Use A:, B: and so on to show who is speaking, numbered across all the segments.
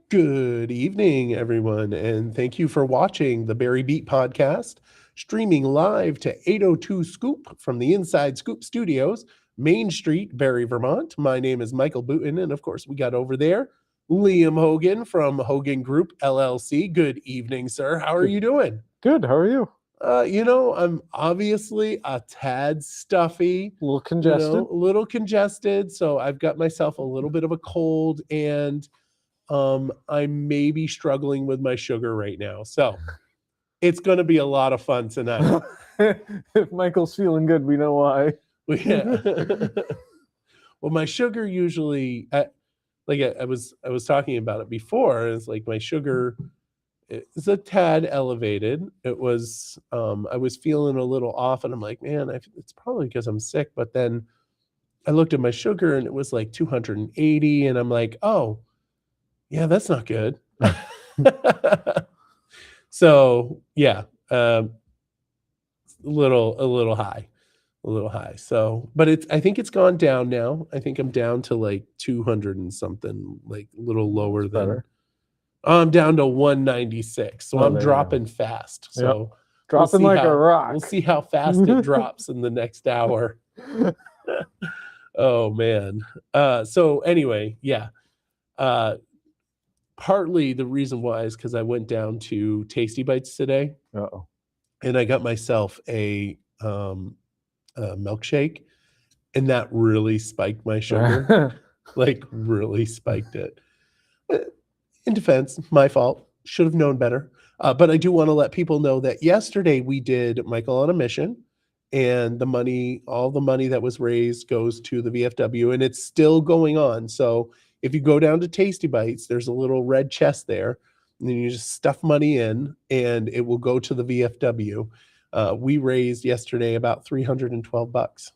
A: Good evening, everyone, and thank you for watching the Barry Beat podcast, streaming live to 802 Scoop from the Inside Scoop Studios, Main Street, Barre, Vermont. My name is Michael Booten, and of course, we got over there Liam Hogan from Hogan Group LLC. Good evening, sir. How are you doing?
B: Good. How are you?
A: I'm obviously a tad stuffy,
B: A little congested.
A: a little congested. So I've got myself a little bit of a cold, and I'm maybe struggling with my sugar right now. So it's going to be a lot of fun tonight.
B: If Michael's feeling good, we know why.
A: Yeah. Well, my sugar usually, I was talking about it before. It's like my sugar is a tad elevated. It was, I was feeling a little off, and I'm like, man, it's probably because I'm sick. But then I looked at my sugar, and it was like 280, and I'm like, oh, yeah, that's not good. So yeah, a little high. So, but I think it's gone down now. I think I'm down to like 200 and something, like a little lower
B: That's
A: than.
B: better.
A: I'm down to 196. So I'm
B: there you
A: dropping fast. So
B: Dropping like a rock.
A: We'll see how fast it drops in the next hour. Oh man. So anyway, yeah. Partly the reason why is because I went down to Tasty Bites today, and I got myself a milkshake, and that really spiked my sugar, like really spiked it. In defense, my fault. Should have known better. But I do want to let people know that yesterday we did Michael on a Mission, and all the money that was raised goes to the VFW, and it's still going on. So if you go down to Tasty Bites, there's a little red chest there, and then you just stuff money in, and it will go to the VFW. We raised yesterday about $312.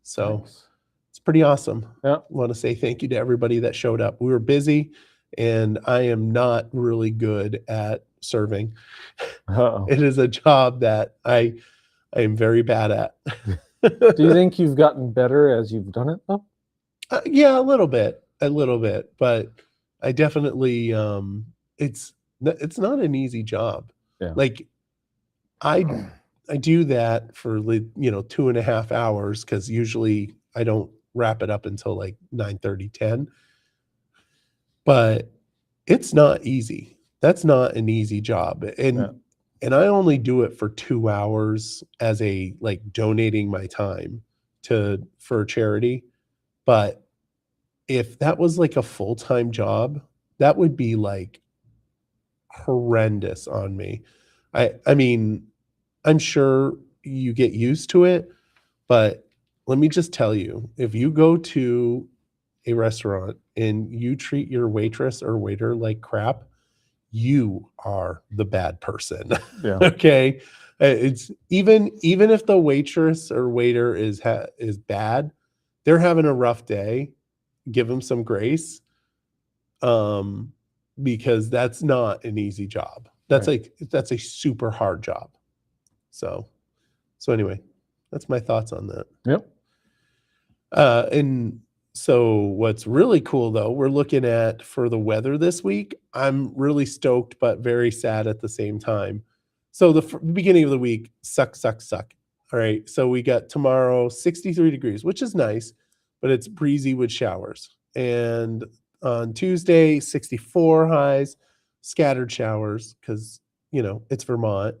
A: So nice. It's pretty awesome.
B: Yeah.
A: I want to say thank you to everybody that showed up. We were busy, and I am not really good at serving. It is a job that I am very bad at.
B: Do you think you've gotten better as you've done it, though?
A: Yeah, a little bit, but I definitely, it's not an easy job.
B: Yeah.
A: Like I do that for 2.5 hours, because usually I don't wrap it up until like 9:30, 10. But it's not easy. That's not an easy job. And I only do it for 2 hours as a donating my time for charity. But if that was like a full-time job, that would be like horrendous on me. I mean, I'm sure you get used to it, but let me just tell you, if you go to a restaurant and you treat your waitress or waiter like crap, you are the bad person.
B: Yeah.
A: Okay. It's even if the waitress or waiter is bad, they're having a rough day, give them some grace. Because that's not an easy job. That's that's a super hard job. So anyway, that's my thoughts on that.
B: Yep.
A: And so what's really cool, though, we're looking at for the weather this week. I'm really stoked, but very sad at the same time. So the beginning of the week, suck. All right. So we got tomorrow 63 degrees, which is nice, but it's breezy with showers. And on Tuesday, 64 highs, scattered showers, because, it's Vermont.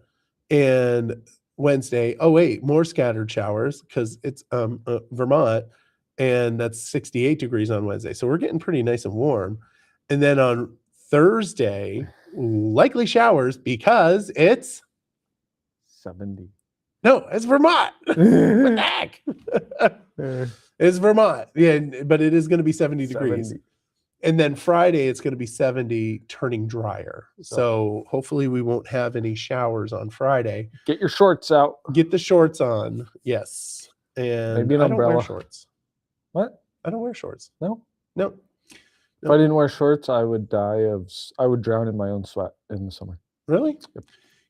A: And Wednesday, more scattered showers, because it's Vermont. And that's 68 degrees on Wednesday. So we're getting pretty nice and warm. And then on Thursday, likely showers, because it's
B: 70.
A: No, it's Vermont. What the heck? It's Vermont. Yeah, but it is going to be 70 degrees. And then Friday, it's going to be 70, turning drier. So hopefully we won't have any showers on Friday.
B: Get your shorts out.
A: Get the shorts on. Yes. And
B: maybe an umbrella.
A: I don't wear shorts.
B: What?
A: I don't wear shorts.
B: No.
A: If
B: I didn't wear shorts, I would drown in my own sweat in the summer.
A: Really?
B: Yep.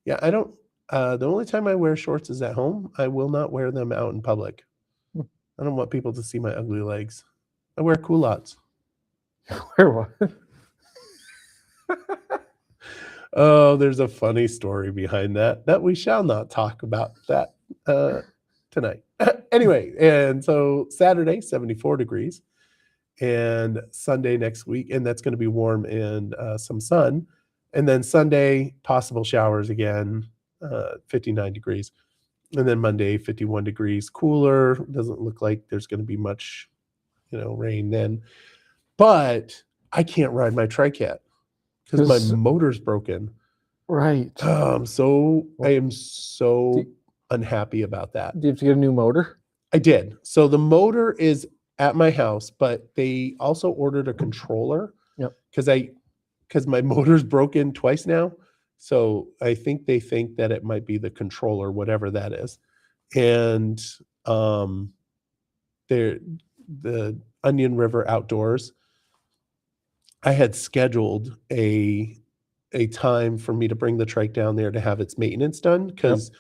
A: Yeah, I don't. The only time I wear shorts is at home. I will not wear them out in public. I don't want people to see my ugly legs. I wear culottes.
B: Wear what?
A: Oh, there's a funny story behind that we shall not talk about that tonight. Anyway, and so Saturday, 74 degrees, and Sunday next week, and that's going to be warm and some sun. And then Sunday, possible showers again, 59 degrees. And then Monday, 51 degrees, cooler. Doesn't look like there's going to be much, rain then. But I can't ride my trike yet because my motor's broken.
B: Right.
A: I am so unhappy about that.
B: Do you have to get a new motor?
A: I did. So the motor is at my house, but they also ordered a controller.
B: Yep.
A: Because my motor's broken twice now. So I think they think that it might be the controller, whatever that is. And the Onion River Outdoors, I had scheduled a time for me to bring the trike down there to have its maintenance done because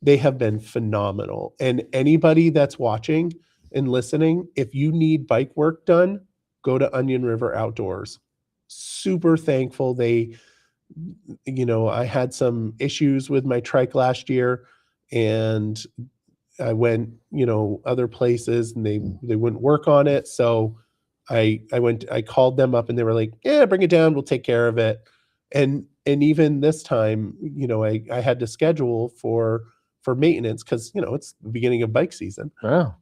A: they have been phenomenal. And anybody that's watching and listening, if you need bike work done, go to Onion River Outdoors. Super thankful. I had some issues with my trike last year, and I went, other places, and they wouldn't work on it. So I called them up, and they were like, "Yeah, bring it down. We'll take care of it." And even this time, I had to schedule for maintenance because it's the beginning of bike season.
B: Wow.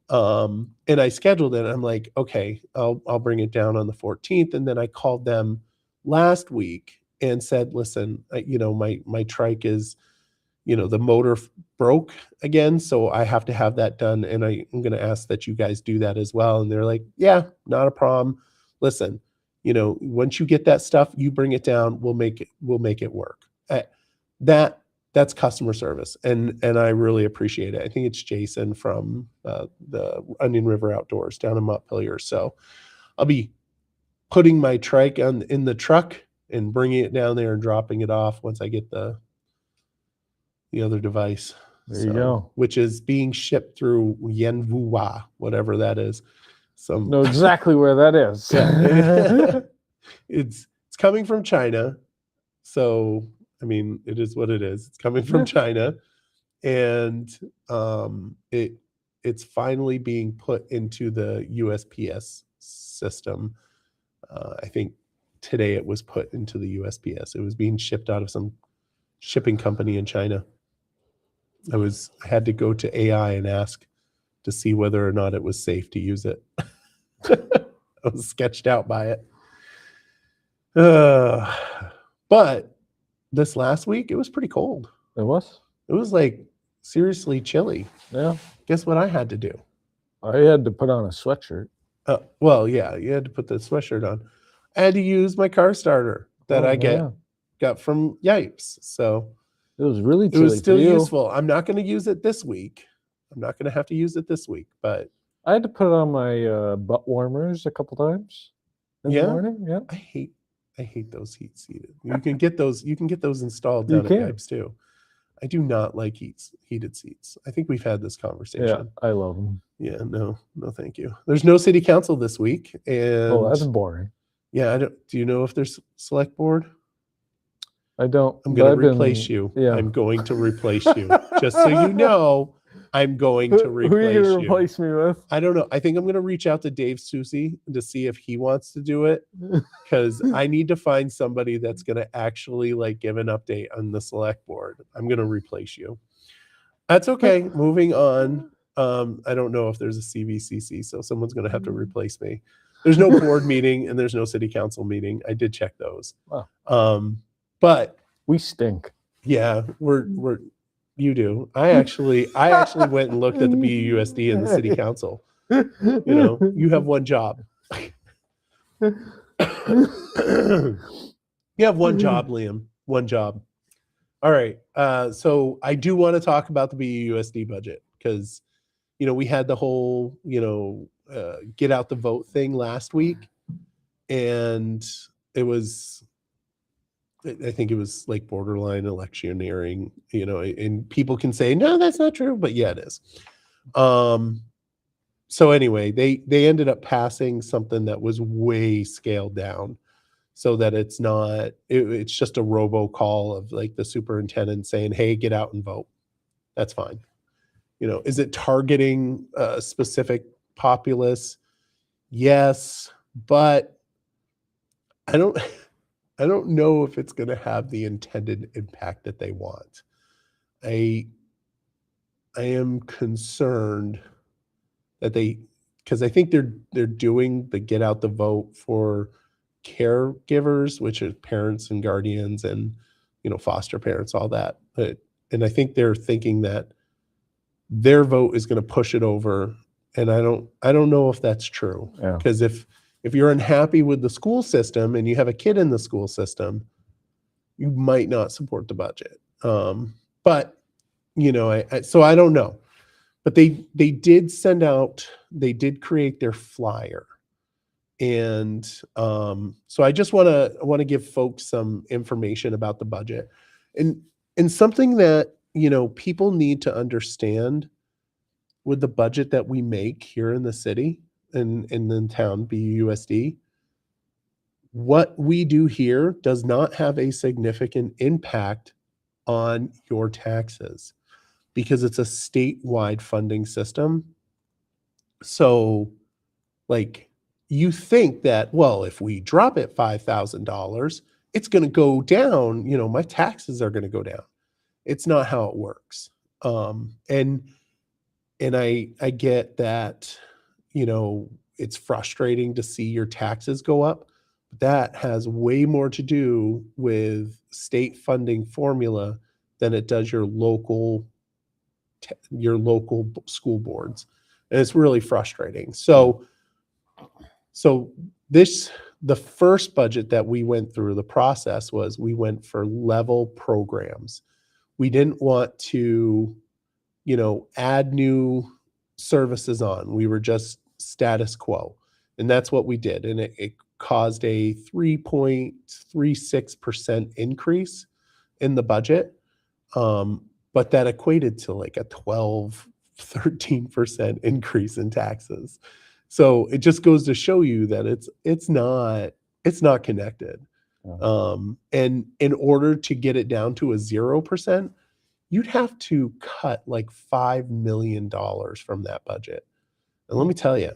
A: And I scheduled it. I'm like, okay, I'll bring it down on the 14th. And then I called them last week and said, listen, my trike is, the motor broke again, so I have to have that done, and I'm going to ask that you guys do that as well. And they're like, yeah, not a problem. Listen, once you get that stuff, you bring it down. We'll make it work. That's customer service, and I really appreciate it. I think it's Jason from the Onion River Outdoors down in Montpelier. So I'll be putting my trike in the truck and bringing it down there and dropping it off once I get the other device.
B: There you go.
A: Which is being shipped through Yanhua, whatever that is.
B: Know exactly where that is.
A: Yeah. It's coming from China. So, I mean, it is what it is. It's coming from China, and it's finally being put into the USPS system. I think today it was put into the USPS. It was being shipped out of some shipping company in China. I had to go to AI and ask to see whether or not it was safe to use it. I was sketched out by it. But this last week, it was pretty cold.
B: It was?
A: It was like seriously chilly.
B: Yeah.
A: Guess what I had to do?
B: I had to put on a sweatshirt.
A: Well, yeah, you had to put the sweatshirt on. I had to use my car starter that I got from Yipes. So
B: it was really chilly.
A: It was still useful. I'm not going to use it this week. I'm not going to have to use it this week, but
B: I had to put it on my butt warmers a couple times in the morning. Yeah.
A: I hate those heat seated. You can get those installed down at Yipes too. I do not like heated seats. I think we've had this conversation.
B: Yeah, I love them.
A: Yeah, no, thank you. There's no city council this week, and
B: that's boring.
A: Yeah, do you know if there's select board?
B: I don't.
A: I'm going to replace you. Yeah. I'm going to replace you. Just so you know, I'm going to replace you.
B: Who are you going to replace me with?
A: I don't know. I think I'm going to reach out to Dave Susie to see if he wants to do it, because I need to find somebody that's going to actually give an update on the select board. I'm going to replace you. That's okay. Moving on. I don't know if there's a CVCC, so someone's going to have to replace me. There's no board meeting and there's no city council meeting. I did check those.
B: Wow.
A: But
B: we stink.
A: Yeah, you do. I actually went and looked at the BUUSD and the city council. You have one job. You have one job, Liam. One job. All right. So I do want to talk about the BUUSD budget because, we had the whole, get out the vote thing last week, and I think it was like borderline electioneering, and people can say, no, that's not true, but yeah, it is. So anyway, they ended up passing something that was way scaled down. so that it's not, it's just a robocall of like the superintendent saying, hey, get out and vote. That's fine. Is it targeting a specific populace? Yes, but I don't I don't know if it's going to have the intended impact that they want. I am concerned that because I think they're doing the get out the vote for caregivers, which are parents and guardians and foster parents, all that. And I think they're thinking that their vote is going to push it over, and I don't know if that's true.
B: Yeah.
A: Because if you're unhappy with the school system and you have a kid in the school system, you might not support the budget. But so I don't know. But they did create their flyer. And so I just want to give folks some information about the budget, and something that people need to understand with the budget that we make here in the city and in the town, BUUSD. What we do here does not have a significant impact on your taxes because it's a statewide funding system. So, like, you think that, well, if we drop it $5,000, it's going to go down, my taxes are going to go down. It's not how it works. And I get that, it's frustrating to see your taxes go up. That has way more to do with state funding formula than it does your local school boards. And it's really frustrating. So the first budget that we went through, the process was we went for level programs. We didn't want to, add new services on. We were just status quo. And that's what we did. And it caused a 3.36% increase in the budget. But that equated to like a 13% increase in taxes. So it just goes to show you that it's not connected. And in order to get it down to a 0%, you'd have to cut like $5 million from that budget. And let me tell you,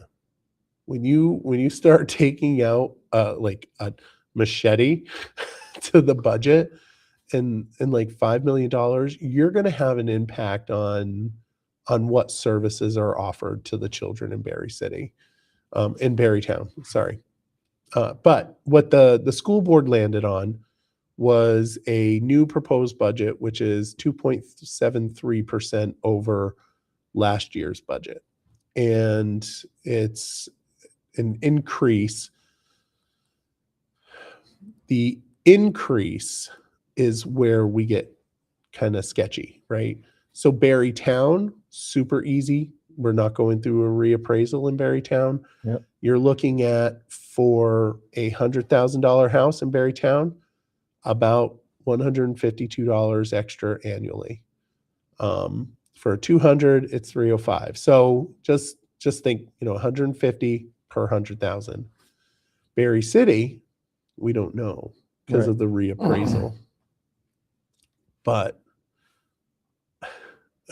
A: when you start taking out like a machete to the budget and like $5 million, you're going to have an impact on what services are offered to the children in Barre City, in Barrytown, sorry. But what the school board landed on was a new proposed budget, which is 2.73% over last year's budget. And it's an increase. The increase is where we get kind of sketchy, right? So Barrytown, super easy. We're not going through a reappraisal in Barrytown.
B: Yep.
A: You're looking at, for a $100,000 house in Barrytown, about $152 extra annually. For 200, it's 305. So just think, 150 per 100,000. Barre City, we don't know because of the reappraisal. But I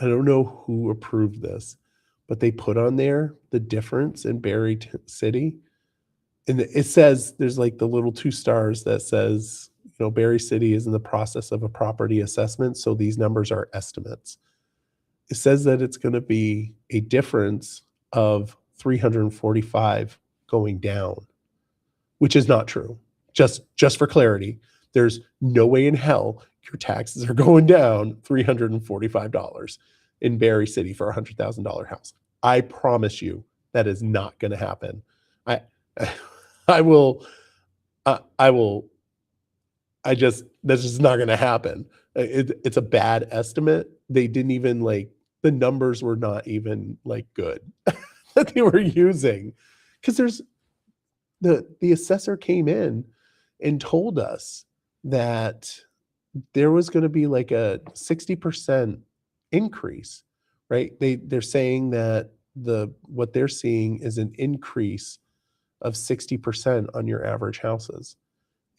A: don't know who approved this, but they put on there the difference in Barre City. And it says, there's like the little 2 stars that says, Barre City is in the process of a property assessment, so these numbers are estimates. It says that it's going to be a difference of 345 going down, which is not true. Just for clarity, there's no way in hell your taxes are going down $345 in Barre City for a $100,000 house. I promise you that is not going to happen. That's just not going to happen. It's a bad estimate. They didn't even the numbers were not even good that they were using, because there's the assessor came in and told us that there was going to be like a 60% increase, right? They're saying that what they're seeing is an increase of 60% on your average houses.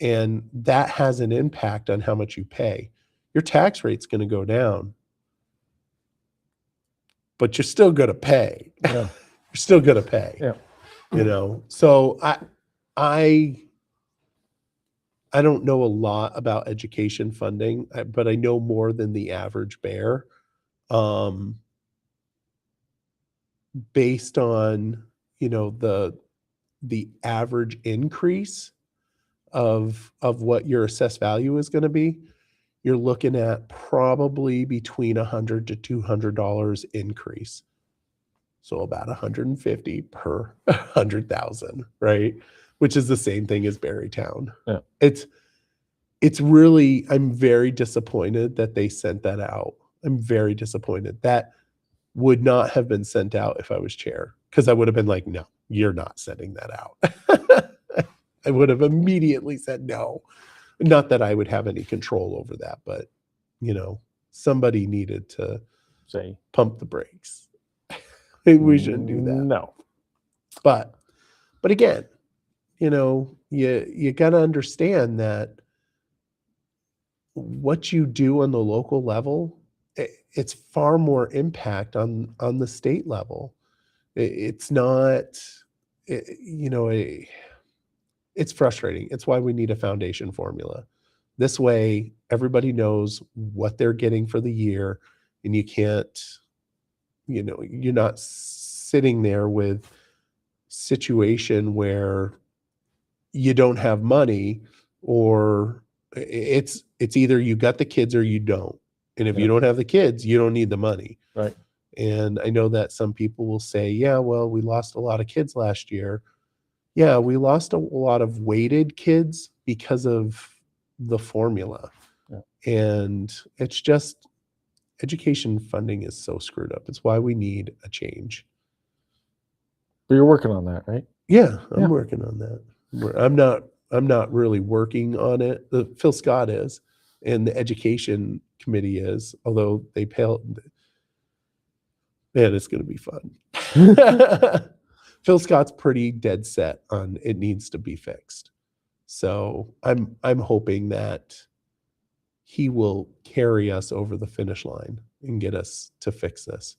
A: And that has an impact on how much you pay. Your tax rate's going to go down, but you're still going to pay.
B: Yeah.
A: You're still going to pay.
B: Yeah.
A: You know, so I don't know a lot about education funding, but I know more than the average bear. Based on, you know, the average increase of what your assessed value is going to be, you're looking at probably between $100 to $200 increase. So about 150 per 100,000, right? Which is the same thing as Barrytown.
B: Yeah.
A: It's really, I'm very disappointed that they sent that out. I'm very disappointed. That would not have been sent out if I was chair, because I would have been like, no, you're not sending that out. I would have immediately said no. Not that I would have any control over that, but you know, somebody needed to
B: Say
A: pump the brakes. We shouldn't do that.
B: No.
A: But again, you know, you got to understand that what you do on the local level, it's far more impact on the state level. It's not, you know, it's frustrating. It's why we need a foundation formula. This way, everybody knows what they're getting for the year, and you can't, you know, you're not sitting there with situation where you don't have money, or it's either you got the kids or you don't. And if you don't have the kids, you don't need the money.
B: Right.
A: And I know that some people will say, yeah, well, we lost a lot of kids last year. Yeah, we lost a lot of weighted kids because of the formula.
B: Yeah.
A: And it's just, education funding is so screwed up. It's why we need a change.
B: But you're working on that, right?
A: Yeah, I'm working on that. I'm not really working on it. Phil Scott is, and the education committee is, although they pale. Man, it's going to be fun. Phil Scott's pretty dead set on it needs to be fixed. So I'm hoping that he will carry us over the finish line and get us to fix this.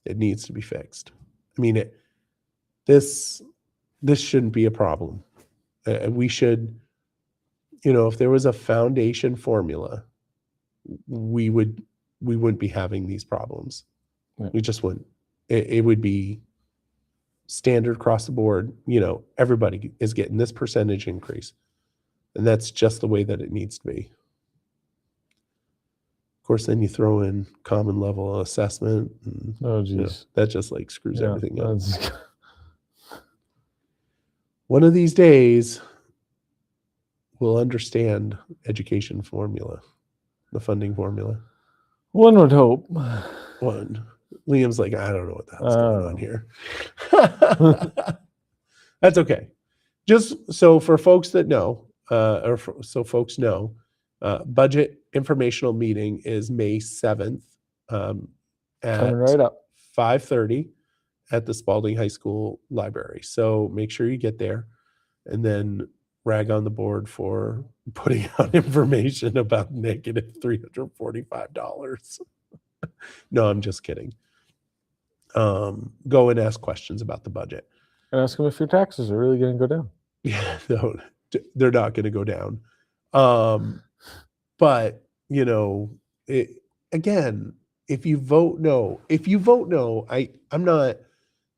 A: It needs to be fixed. I mean, this shouldn't be a problem. We should, you know, if there was a foundation formula, we wouldn't be having these problems.
B: Yeah.
A: We just wouldn't. It would be standard across the board. You know, everybody is getting this percentage increase, and that's just the way that it needs to be. Of course, then you throw in common level assessment, and
B: Oh, geez.
A: you know, that just like screws everything up.
B: that's-
A: One of these days, we'll understand education formula, the funding formula.
B: One would hope.
A: One. Liam's like, I don't know what the hell's going on here. That's okay. Just so for folks that know, so folks know, budget informational meeting is May 7th
B: Coming
A: at
B: right up.
A: 5:30 at the Spalding High School library. So make sure you get there, and then rag on the board for putting out information about negative $345. No, I'm just kidding. Go and ask questions about the budget.
B: And ask them if your taxes are really going to go down.
A: Yeah, no, they're not going to go down. But you know, again, if you vote no, I'm not.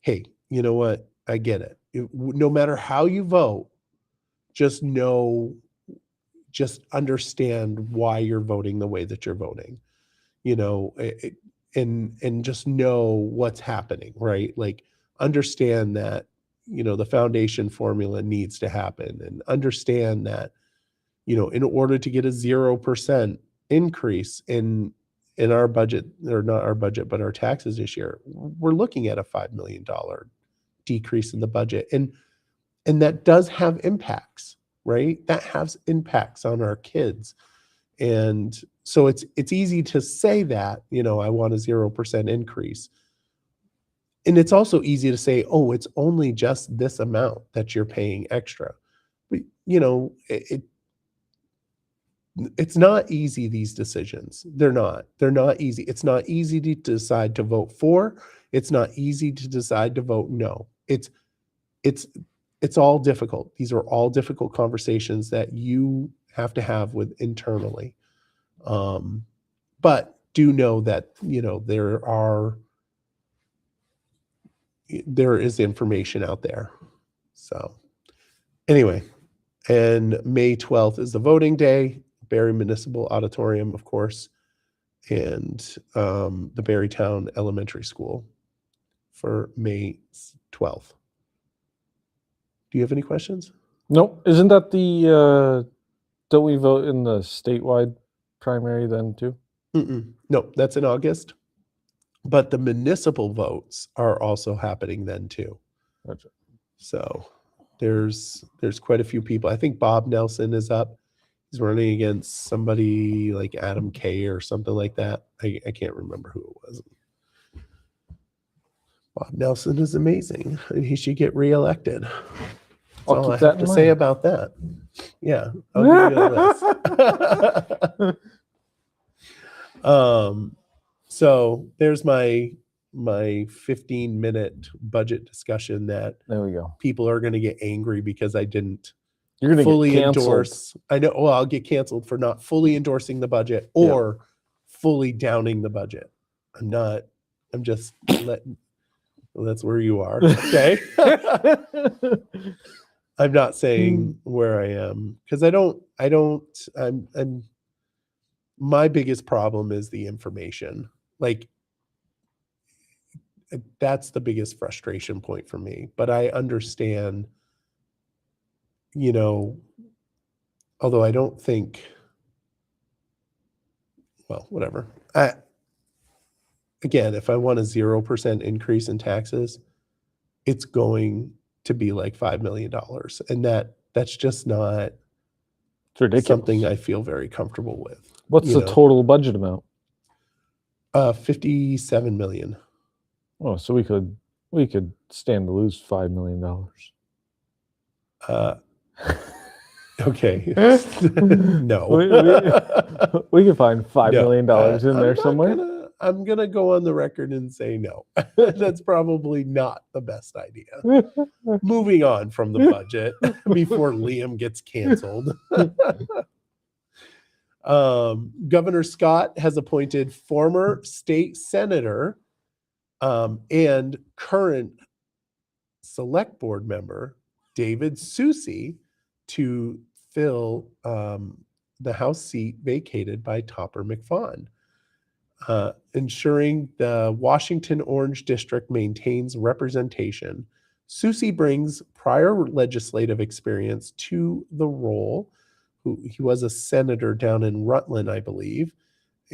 A: Hey, you know what? I get it. No matter how you vote, just understand why you're voting the way that you're voting. You know, and just know what's happening, right? Like, understand that, you know, the foundation formula needs to happen, and understand that, you know, in order to get a 0% increase in our budget, or not our budget, but our taxes this year, we're looking at a $5 million decrease in the budget. And that does have impacts, right? That has impacts on our kids. And so it's easy to say that, you know, I want a 0% increase. And it's also easy to say, oh, it's only just this amount that you're paying extra. But it's not easy, these decisions. They're not easy. It's not easy to decide to vote for. It's not easy to decide to vote no. It's all difficult. These are all difficult conversations that you have to have with internally. But do know that, there is information out there. So anyway, and May 12th is the voting day, Barre Municipal Auditorium, of course, and the Barrytown Elementary School for May 12th. Do you have any questions?
B: Nope. Isn't that don't we vote in the statewide primary then too?
A: No, that's in August. But the municipal votes are also happening then too.
B: Gotcha.
A: So there's quite a few people. I think Bob Nelson is up. He's running against somebody like Adam Kay or something like that. I can't remember who it was. Bob Nelson is amazing, and he should get reelected. That's all I have to say about that. Yeah, I'll give you a list. So there's my 15-minute budget discussion that
B: there we go.
A: People are going to get angry because I didn't
B: You're going to
A: fully
B: get canceled.
A: endorse. I know. Well, I'll get canceled for not fully endorsing the budget or fully downing the budget. I'm just letting. Well, that's where you are. Okay. I'm not saying where I am because I'm my biggest problem is the information. Like, that's the biggest frustration point for me. But I understand, although I don't think, well, whatever. Again, if I want a 0% increase in taxes, it's going to be like $5 million. And that's just not something I feel very comfortable with.
B: What's the total budget amount?
A: 57 million.
B: Oh, so we could stand to lose $5 million.
A: Okay. No.
B: we can find $5 million in there somewhere.
A: I'm gonna go on the record and say no. That's probably not the best idea. Moving on from the budget before Liam gets canceled. Governor Scott has appointed former state senator and current select board member David Susi to fill the House seat vacated by Topper McFawn, ensuring the Washington Orange District maintains representation. Susi brings prior legislative experience to the role. He was a senator down in Rutland, I believe,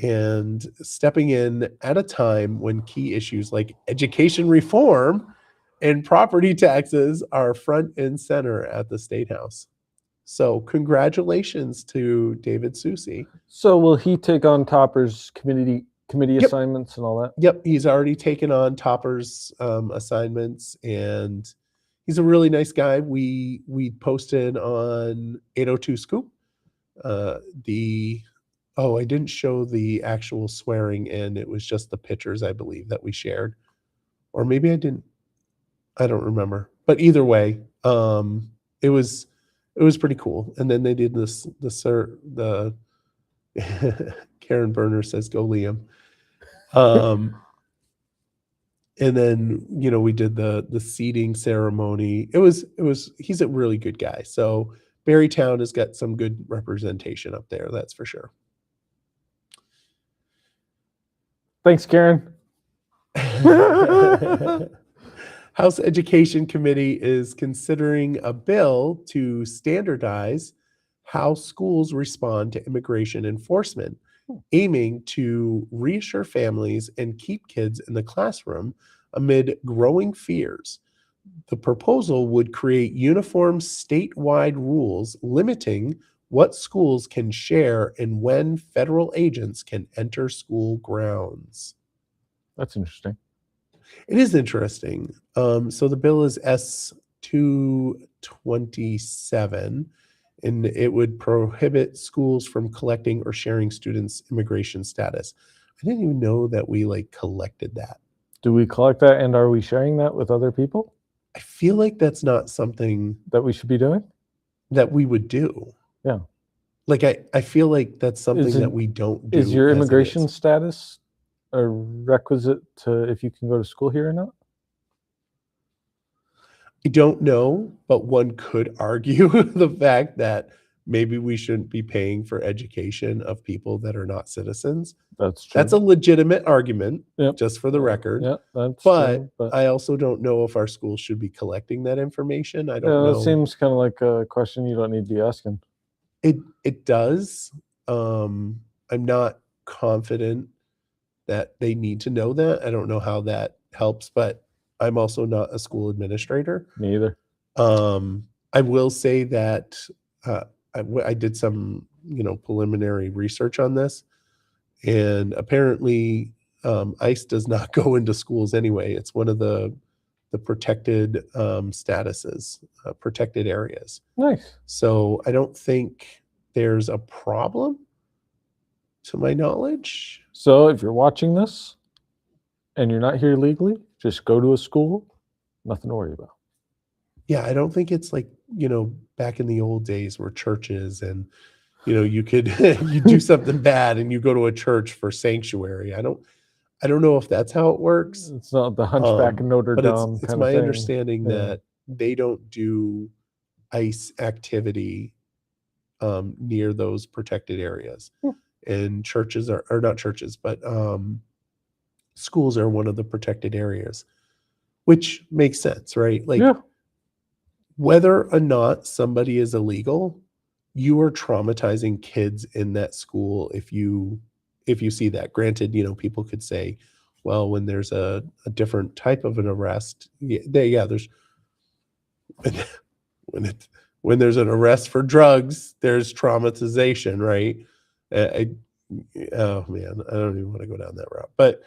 A: and stepping in at a time when key issues like education reform and property taxes are front and center at the State House. So congratulations to David Susi.
B: So will he take on Topper's committee assignments and all that?
A: Yep, he's already taken on Topper's assignments, and he's a really nice guy. We posted on 802 Scoop I didn't show the actual swearing in. It was just the pictures, I believe, that we shared, or maybe I didn't. I don't remember. But either way, it was pretty cool. And then they did the Karen Berner says, "Go Liam." And then, we did the seating ceremony. He's a really good guy. So Barrytown has got some good representation up there. That's for sure.
B: Thanks, Karen.
A: House Education Committee is considering a bill to standardize how schools respond to immigration enforcement, aiming to reassure families and keep kids in the classroom amid growing fears. The proposal would create uniform statewide rules limiting what schools can share and when federal agents can enter school grounds.
B: That's interesting.
A: It is interesting. So the bill is S227, and it would prohibit schools from collecting or sharing students' immigration status. I didn't even know that we like collected that.
B: Do we collect that, and are we sharing that with other people
A: I feel like that's not something
B: that we should be doing?
A: that we would do.
B: Yeah.
A: Like I feel like that's something
B: Is it-
A: that we don't do.
B: Is your
A: as it
B: immigration
A: is.
B: status a requisite to if you can go to school here or not?
A: I don't know, but one could argue the fact that maybe we shouldn't be paying for education of people that are not citizens.
B: That's true.
A: That's a legitimate argument,
B: Yep.
A: just for the record.
B: Yeah, that's
A: But,
B: true. But
A: I also don't know if our schools should be collecting that information. I
B: yeah,
A: don't
B: that
A: know.
B: seems kind of like a question you don't need to be asking.
A: It does. I'm not confident that they need to know that. I don't know how that helps, but I'm also not a school administrator.
B: Me either.
A: I will say that I did some, preliminary research on this, and apparently ICE does not go into schools anyway. It's one of the protected statuses, protected areas.
B: Nice.
A: So I don't think there's a problem, to my knowledge.
B: So if you're watching this and you're not here legally, just go to a school. Nothing to worry about.
A: Yeah, I don't think it's like, back in the old days where churches and, you could you do something bad and you go to a church for sanctuary. I don't know if that's how it works.
B: It's not the Hunchback of Notre
A: But
B: Dame
A: it's
B: kind
A: my
B: of thing.
A: understanding
B: Yeah.
A: that they don't do ICE activity near those protected areas. And churches are not churches, but schools are one of the protected areas, which makes sense, right? Like,
B: Yeah.
A: whether or not somebody is illegal, you are traumatizing kids in that school if you see that. Granted, people could say, well, when there's a different type of an arrest, there's when there's an arrest for drugs, there's traumatization, right? Oh man, I don't even want to go down that route. But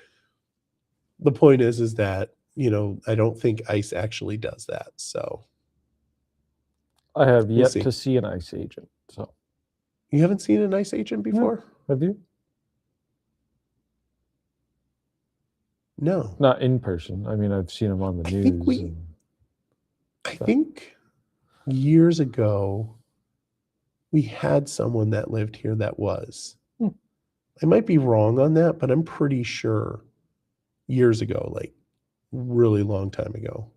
A: the point is that, I don't think ICE actually does that. So
B: I have yet
A: see.
B: to see an ICE agent. So
A: you haven't seen an ICE agent before?
B: have you?
A: No.
B: Not in person. I mean, I've seen them on the
A: I
B: news.
A: think I think years ago we had someone that lived here that was. I might be wrong on that, but I'm pretty sure years ago, like really long time ago.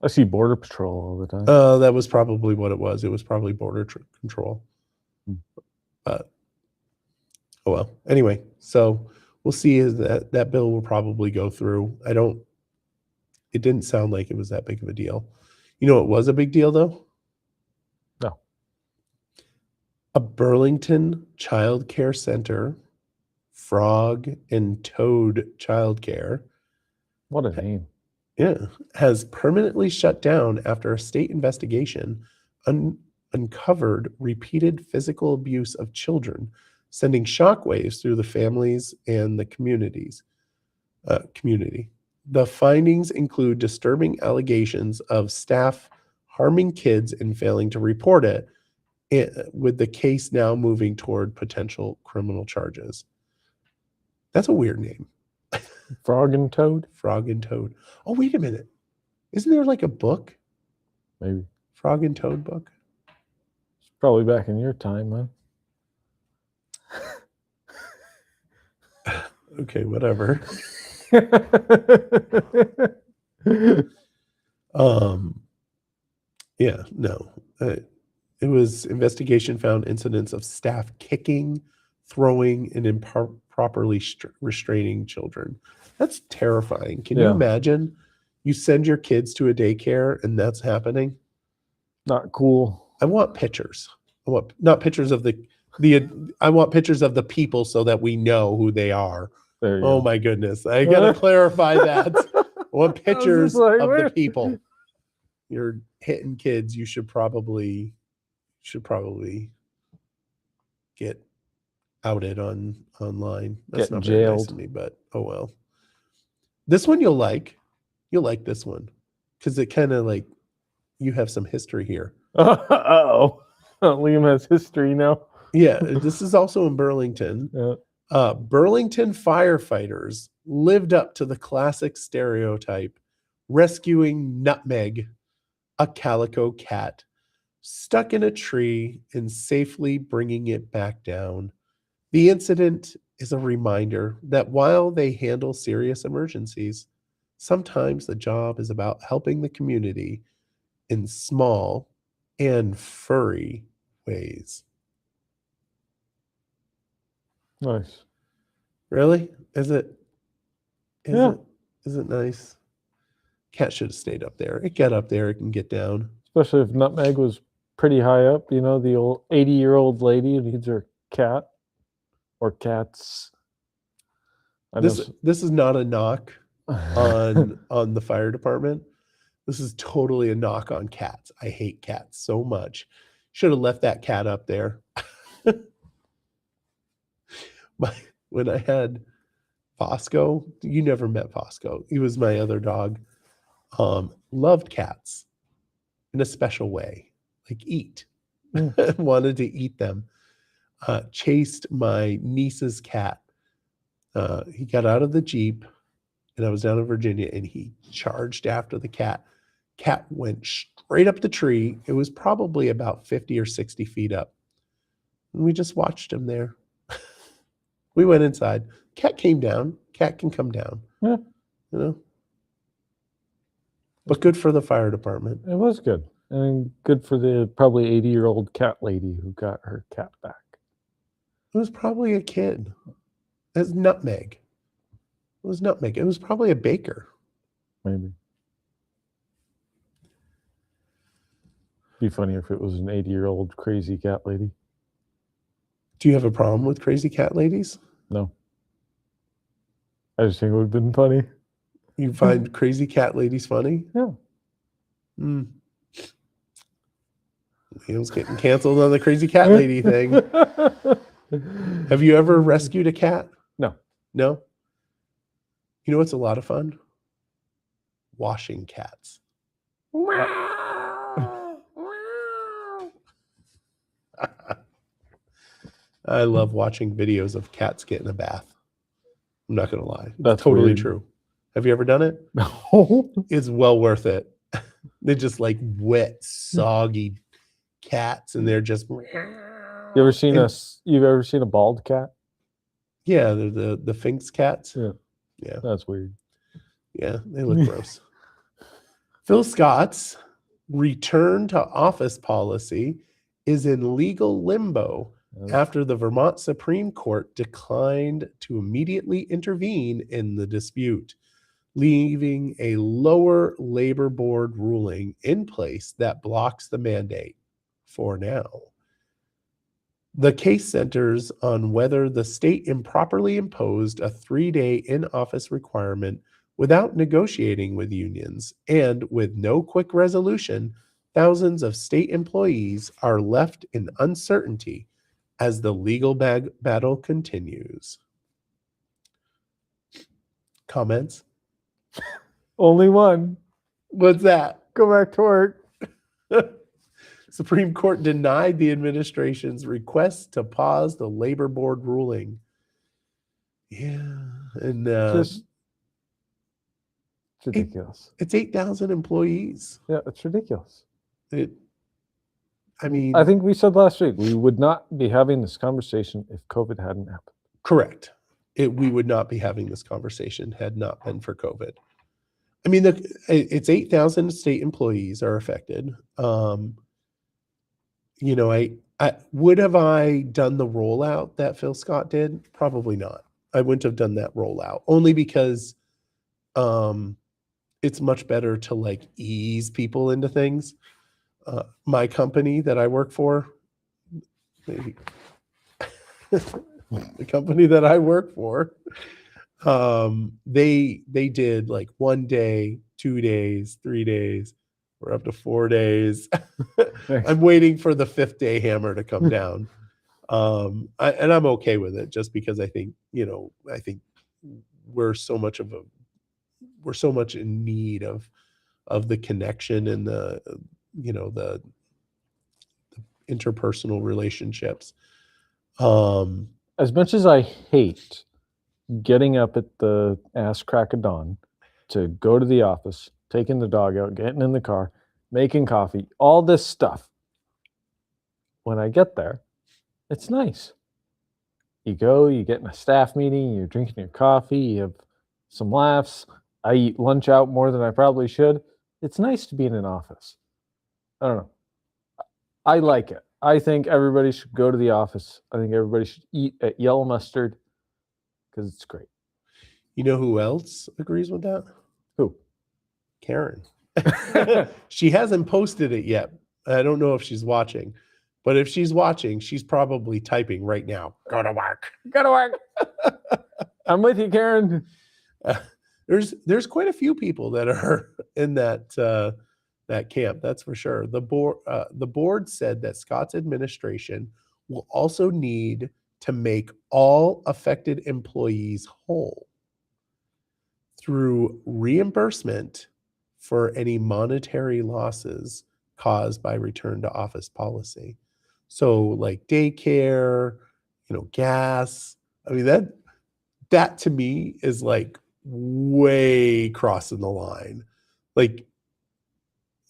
B: I see Border Patrol all the time.
A: That was probably what it was. It was probably border control. But oh well. Anyway, so we'll see. Is that bill will probably go through. It didn't sound like it was that big of a deal. It was a big deal though?
B: No.
A: A Burlington child care center, Frog and Toad Childcare,
B: What a name.
A: has permanently shut down after a state investigation uncovered repeated physical abuse of children, sending shockwaves through the families and the community. The findings include disturbing allegations of staff harming kids and failing to report it, with the case now moving toward potential criminal charges. That's a weird name.
B: Frog and Toad?
A: Frog and Toad. Oh, wait a minute. Isn't there like a book?
B: Maybe.
A: Frog and Toad book?
B: It's probably back in your time, huh?
A: Okay, whatever. Yeah, no. It was investigation found incidents of staff kicking, throwing, and improperly restraining children. That's terrifying. Can you
B: Yeah.
A: imagine? You send your kids to a daycare and that's happening?
B: Not cool.
A: I want pictures. I want not pictures of I want pictures of the people so that we know who they are.
B: There you
A: Oh
B: go.
A: my goodness. I gotta clarify that. I want pictures
B: like,
A: of the
B: where-
A: people. You're hitting kids, you should probably get outed online. That's
B: Get
A: not very nice
B: jailed.
A: of me, but oh well. This one you'll like. You'll like this one. Because it kind of like you have some history here.
B: Uh-oh. Liam has history now.
A: Yeah, this is also in Burlington.
B: Yeah.
A: Burlington firefighters lived up to the classic stereotype, rescuing Nutmeg, a calico cat, stuck in a tree and safely bringing it back down. The incident is a reminder that while they handle serious emergencies, sometimes the job is about helping the community in small and furry ways.
B: Nice.
A: Really? Is it?
B: Yeah.
A: Is it nice? Cat should have stayed up there. It got up there. It can get down.
B: Especially if Nutmeg was pretty high up. You know, the old 80-year-old lady who needs her cat or cats.
A: This is not a knock on the fire department. This is totally a knock on cats. I hate cats so much. Should have left that cat up there. When I had Fosco, you never met Fosco. He was my other dog. Loved cats in a special way, like eat. Wanted to eat them. Chased my niece's cat. He got out of the Jeep, and I was down in Virginia, and he charged after the cat. Cat went straight up the tree. It was probably about 50 or 60 feet up. And we just watched him there. We went inside. Cat came down. Cat can come down.
B: Yeah.
A: You know? But good for the fire department.
B: It was good. And good for the probably 80-year-old cat lady who got her cat back.
A: It was probably a kid. It's Nutmeg. It was Nutmeg. It was probably a baker.
B: Maybe. Be funny if it was an 80-year-old crazy cat lady.
A: Do you have a problem with crazy cat ladies?
B: No. I just think it would have been funny.
A: You find crazy cat ladies funny?
B: Yeah.
A: Liam's getting canceled on the crazy cat lady thing. Have you ever rescued a cat?
B: No.
A: No? You know what's a lot of fun? Washing cats. I love watching videos of cats getting a bath. I'm not going to lie. That's totally
B: weird.
A: true. Have you ever done it?
B: No.
A: It's well worth it. They're just like wet, soggy cats, and they're just.
B: You've ever seen a bald cat?
A: Yeah, they're the Finks cats. Yeah.
B: That's weird.
A: Yeah, they look gross. Phil Scott's return to office policy is in legal limbo after the Vermont Supreme Court declined to immediately intervene in the dispute, leaving a lower labor board ruling in place that blocks the mandate for now. The case centers on whether the state improperly imposed a 3-day in-office requirement without negotiating with unions, and with no quick resolution, thousands of state employees are left in uncertainty as the legal battle continues. Comments?
B: Only one.
A: What's that?
B: Go back to work.
A: Supreme Court denied the administration's request to pause the labor board ruling. Yeah, and
B: Just it's ridiculous.
A: It's 8,000 employees.
B: Yeah, it's ridiculous.
A: I mean,
B: I think we said last week we would not be having this conversation if COVID hadn't happened.
A: Correct. We would not be having this conversation had not been for COVID. I mean, it's 8,000 state employees are affected. You know, I would have I done the rollout that Phil Scott did? Probably not. I wouldn't have done that rollout, only because it's much better to like ease people into things. My company that I work for, the company that I work for, they did like 1 day, 2 days, 3 days. We're up to 4 days. I'm waiting for the 5th day hammer to come down. And I'm okay with it, just because I think, I think we're so much in need of the connection and the interpersonal relationships.
B: As much as I hate getting up at the ass crack of dawn to go to the office, taking the dog out, getting in the car, making coffee, all this stuff, when I get there, it's nice. You go, you get in a staff meeting, you're drinking your coffee, you have some laughs. I eat lunch out more than I probably should. It's nice to be in an office. I don't know. I like it. I think everybody should go to the office. I think everybody should eat at Yellow Mustard because it's great.
A: You know who else agrees with that?
B: Who?
A: Karen. She hasn't posted it yet. I don't know if she's watching, but if she's watching, she's probably typing right now. Go to work.
B: Go to work. I'm with you, Karen.
A: There's quite a few people that are in that camp. That's for sure. The board said that Scott's administration will also need to make all affected employees whole through reimbursement for any monetary losses caused by return to office policy. So like daycare, gas. I mean, that to me is like way crossing the line. Like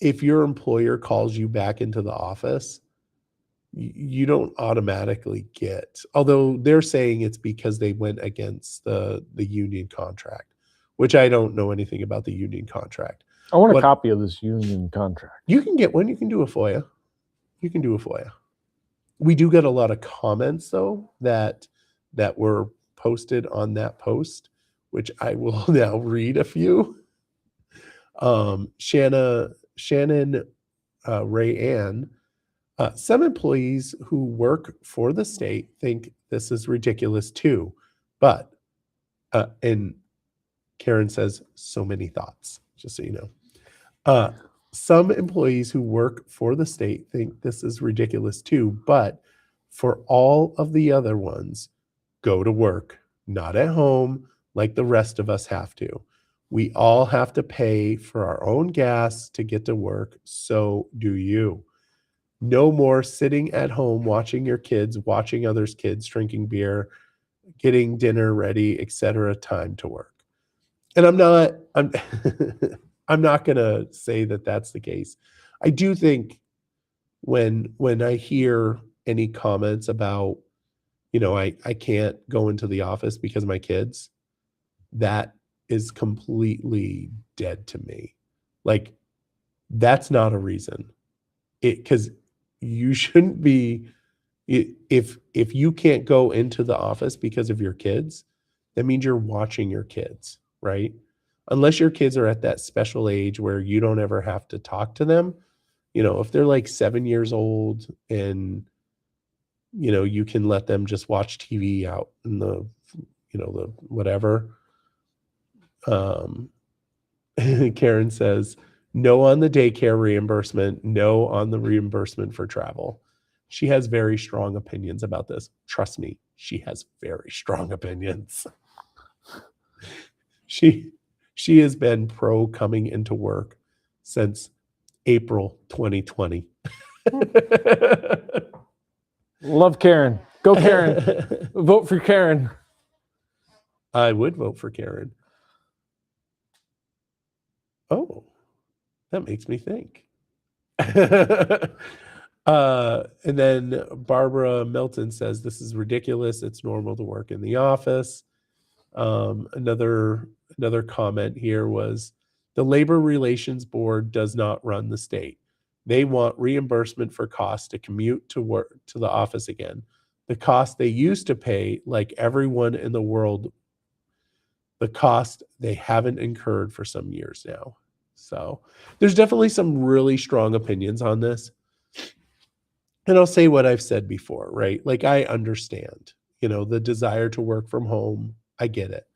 A: if your employer calls you back into the office, you don't automatically get, although they're saying it's because they went against the union contract, which I don't know anything about the union contract.
B: I want a copy of this union contract.
A: You can get one. You can do a FOIA. We do get a lot of comments though that were posted on that post, which I will now read a few. Shannon Ray Ann, some employees who work for the state think this is ridiculous too, but and Karen says so many thoughts, just so you know. Some employees who work for the state think this is ridiculous too, but for all of the other ones, go to work, not at home like the rest of us have to. We all have to pay for our own gas to get to work, so do you. No more sitting at home watching your kids, watching others' kids, drinking beer, getting dinner ready, etc. Time to work. And I'm not going to say that that's the case. I do think when I hear any comments about, I can't go into the office because of my kids, that is completely dead to me. Like, that's not a reason. Because you shouldn't be, if you can't go into the office because of your kids, that means you're watching your kids, right? Unless your kids are at that special age where you don't ever have to talk to them. If they're like 7 years old and, you can let them just watch TV out in the whatever. Karen says, no on the daycare reimbursement, no on the reimbursement for travel. She has very strong opinions about this. Trust me, she has very strong opinions. She has been pro coming into work since April 2020.
B: Love Karen. Go Karen. Vote for Karen.
A: I would vote for Karen. Oh, that makes me think. And then Barbara Milton says, this is ridiculous. It's normal to work in the office. Another comment here was, the Labor Relations Board does not run the state. They want reimbursement for costs to commute to work to the office again. The cost they used to pay, like everyone in the world, the cost they haven't incurred for some years now. So there's definitely some really strong opinions on this. And I'll say what I've said before, right? Like, I understand, the desire to work from home. I get it.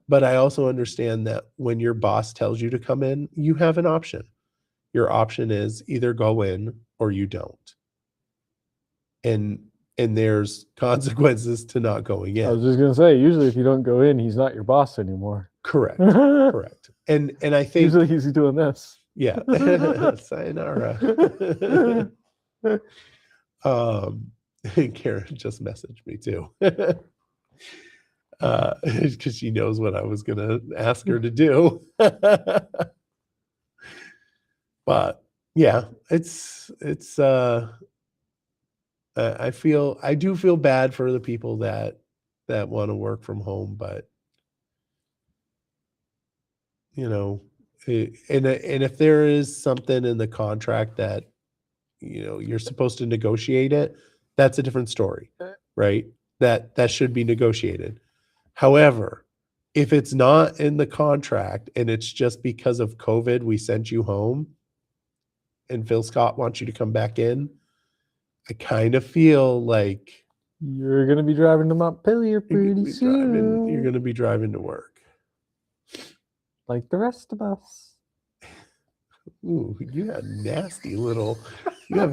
A: But I also understand that when your boss tells you to come in, you have an option. Your option is either go in or you don't. And there's consequences to not going in.
B: I was just going to say, usually if you don't go in, he's not your boss anymore.
A: Correct. Correct. And I think
B: usually he's doing this.
A: Yeah. Sayonara. Karen just messaged me too. Because she knows what I was gonna ask her to do. But yeah, it's I do feel bad for the people that want to work from home, but you know, and if there is something in the contract that you're supposed to negotiate it, that's a different story, right? That should be negotiated. However, if it's not in the contract and it's just because of COVID we sent you home and Phil Scott wants you to come back in, I kind of feel like
B: You're going to be driving to Montpelier pretty soon.
A: You're going to be driving to work.
B: Like the rest of us.
A: Ooh, you have